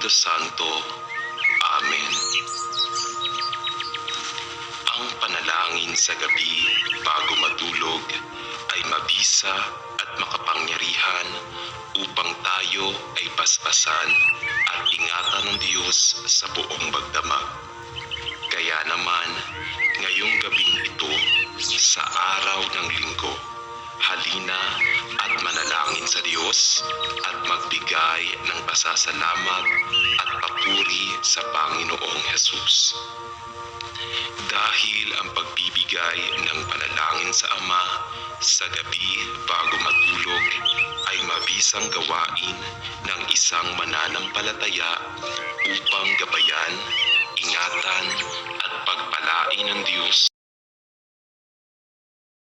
Espiritu Santo. Amen. Ang panalangin sa gabi bago matulog ay mabisa at makapangyarihan upang tayo ay paspasan at ingatan ng Diyos sa buong magdamag. Kaya naman, ngayong gabing ito, sa araw ng linggo, halina at manalangin sa Diyos at magbigay ng pasasalamat at papuri sa Panginoong Hesus. Dahil ang pagbibigay ng panalangin sa Ama sa gabi bago matulog ay mabisang gawain ng isang mananampalataya upang gabayan, ingatan at pagpalain ng Diyos